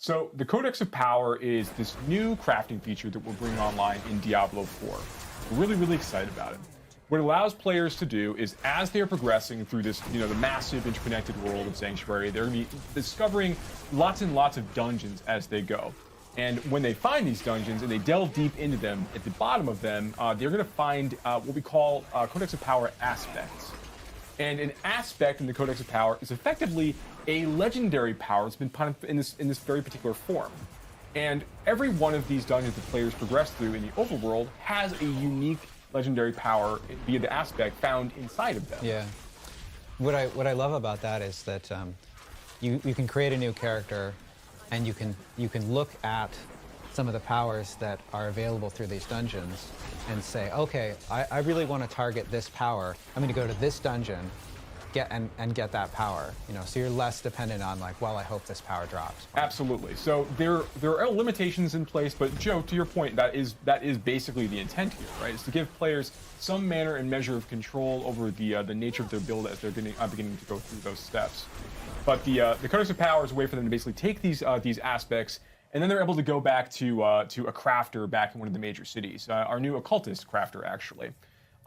So the Codex of Power is this new crafting feature that we're bringing online in Diablo 4. We're really, really excited about it. What it allows players to do is, as they're progressing through this, the massive interconnected world of Sanctuary, they're going to be discovering lots and lots of dungeons as they go. And when they find these dungeons and they delve deep into them, at the bottom of them, they're going to find what we call Codex of Power aspects. And an aspect in the Codex of Power is effectively a legendary power that's been put in this very particular form. And every one of these dungeons that players progress through in the overworld has a unique legendary power via the aspect found inside of them. Yeah. What I love about that is that you can create a new character, and you can look at some of the powers that are available through these dungeons and say, okay, I really want to target this power. I'm going to go to this dungeon, get that power. So you're less dependent on like, well, I hope this power drops. Absolutely. So there are limitations in place, but Joe, to your point, that is basically the intent here, right? Is to give players some manner and measure of control over the nature of their build as they're beginning to go through those steps. But the Codex of Power is a way for them to basically take these aspects, and then they're able to go back to a crafter back in one of the major cities, our new occultist crafter, actually.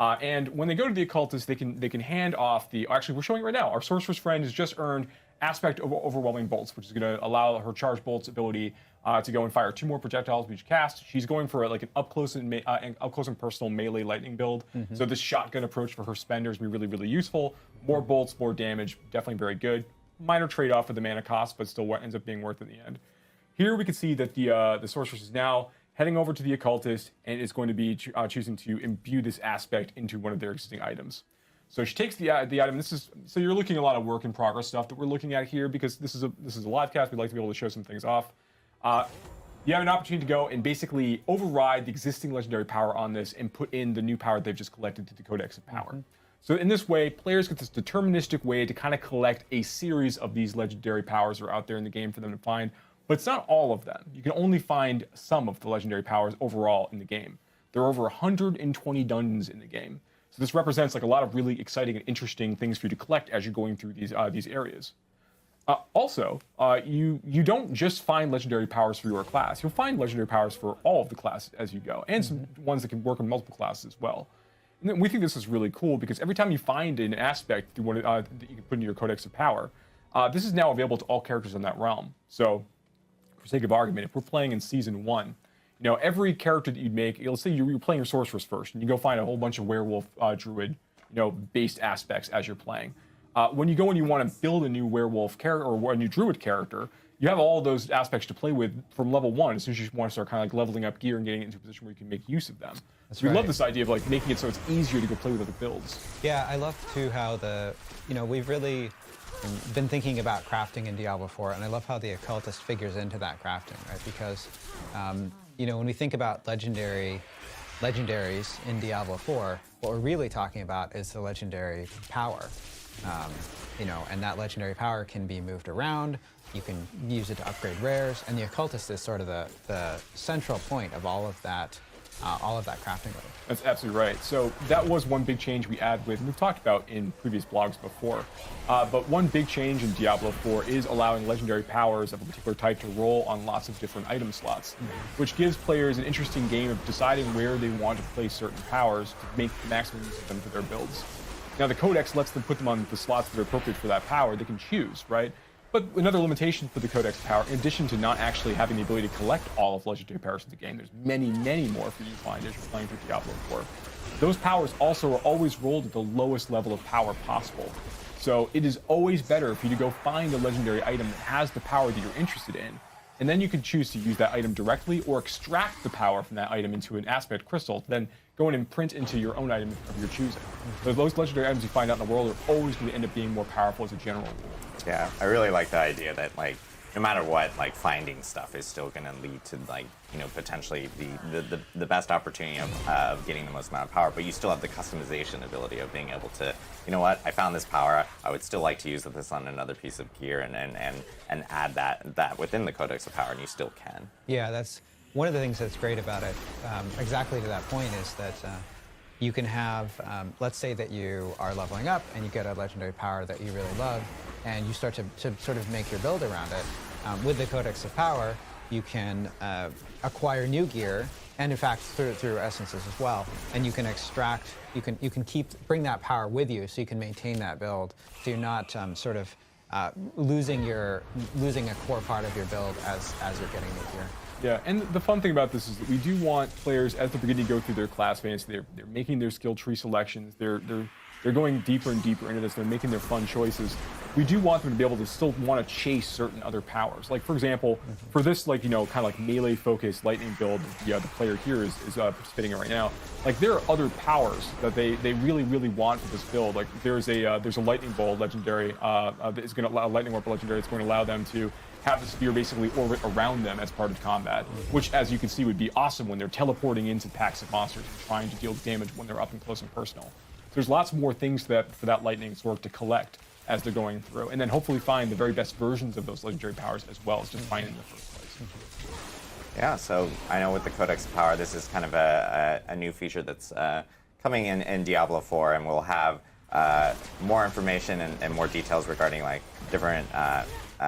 And when they go to the occultist, they can hand off actually, we're showing it right now. Our sorcerer's friend has just earned aspect of overwhelming bolts, which is going to allow her charge bolts ability to go and fire 2 more projectiles with each cast. She's going for like an up close and personal melee lightning build. Mm-hmm. So this shotgun approach for her spenders will be really, really useful. More bolts, more damage, definitely very good. Minor trade-off for the mana cost, but still what ends up being worth in the end. Here we can see that the sorceress is now heading over to the occultist and is going to be choosing to imbue this aspect into one of their existing items. So she takes the item. So you're looking at a lot of work in progress stuff that we're looking at here, because this is a live cast. We'd like to be able to show some things off. You have an opportunity to go and basically override the existing legendary power on this and put in the new power they've just collected to the Codex of Power. Mm-hmm. So in this way, players get this deterministic way to kind of collect a series of these legendary powers that are out there in the game for them to find. But it's not all of them. You can only find some of the legendary powers overall in the game. There are over 120 dungeons in the game. So this represents like a lot of really exciting and interesting things for you to collect as you're going through these areas. Also, you don't just find legendary powers for your class. You'll find legendary powers for all of the classes as you go, and some ones that can work on multiple classes as well. And we think this is really cool because every time you find an aspect that you can put into your Codex of Power, this is now available to all characters in that realm. So, for sake of argument, if we're playing in Season 1, every character that you'd make, let's say you're playing your Sorceress first, and you go find a whole bunch of Werewolf, Druid, based aspects as you're playing. When you go and you want to build a new Werewolf character or a new Druid character, you have all those aspects to play with from level 1 as soon as you want to start kind of like leveling up gear and getting into a position where you can make use of them. We love this idea of like making it so it's easier to go play with other builds. Yeah, I love too how we've really been thinking about crafting in Diablo 4, and I love how the occultist figures into that crafting, right? Because when we think about legendaries in Diablo 4, what we're really talking about is the legendary power. And that legendary power can be moved around. You can use it to upgrade rares, and the occultist is sort of the central point of all of that crafting loop. That's absolutely right. So that was one big change we add with, and we've talked about in previous blogs before, but one big change in Diablo 4 is allowing legendary powers of a particular type to roll on lots of different item slots, which gives players an interesting game of deciding where they want to place certain powers to make maximum use of them for their builds. Now the Codex lets them put them on the slots that are appropriate for that power. They can choose, right? But another limitation for the Codex of Power, in addition to not actually having the ability to collect all of legendary powers in the game, there's many, many more for you to find as you're playing through Diablo 4. Those powers also are always rolled at the lowest level of power possible. So it is always better for you to go find a legendary item that has the power that you're interested in, and then you can choose to use that item directly or extract the power from that item into an aspect crystal, then go in and print into your own item of your choosing. So those legendary items you find out in the world are always going to end up being more powerful as a general rule. Yeah, I really like the idea that no matter what, finding stuff is still going to lead to potentially the best opportunity of getting the most amount of power, but you still have the customization ability of being able to, I found this power, I would still like to use this on another piece of gear and add that within the Codex of Power, and you still can. Yeah, that's one of the things that's great about it. Exactly to that point is that you can have, let's say that you are leveling up and you get a legendary power that you really love, and you start to sort of make your build around it. with the Codex of Power, you can acquire new gear, and in fact through essences as well. And you can extract, you can bring that power with you, so you can maintain that build. So you're not sort of losing a core part of your build as you're getting new gear. Yeah, and the fun thing about this is that we do want players, as they're beginning to go through their class phase, they're making their skill tree selections, they're going deeper and deeper into this, they're making their fun choices. We do want them to be able to still want to chase certain other powers. Like, for example, for this, like, kind of like melee-focused lightning build, the player here is participating in right now, like, there are other powers that they really, really want for this build. Like, there's a lightning bolt legendary, it's going to allow lightning warp legendary, it's going to allow them to have the sphere basically orbit around them as part of combat, which, as you can see, would be awesome when they're teleporting into packs of monsters and trying to deal damage when they're up and close and personal. So there's lots more things for that lightning sword to collect as they're going through, and then hopefully find the very best versions of those legendary powers as well as just finding them in the first place. Yeah, so I know with the Codex of Power, this is kind of a new feature that's coming in Diablo 4, and we'll have more information and more details regarding like different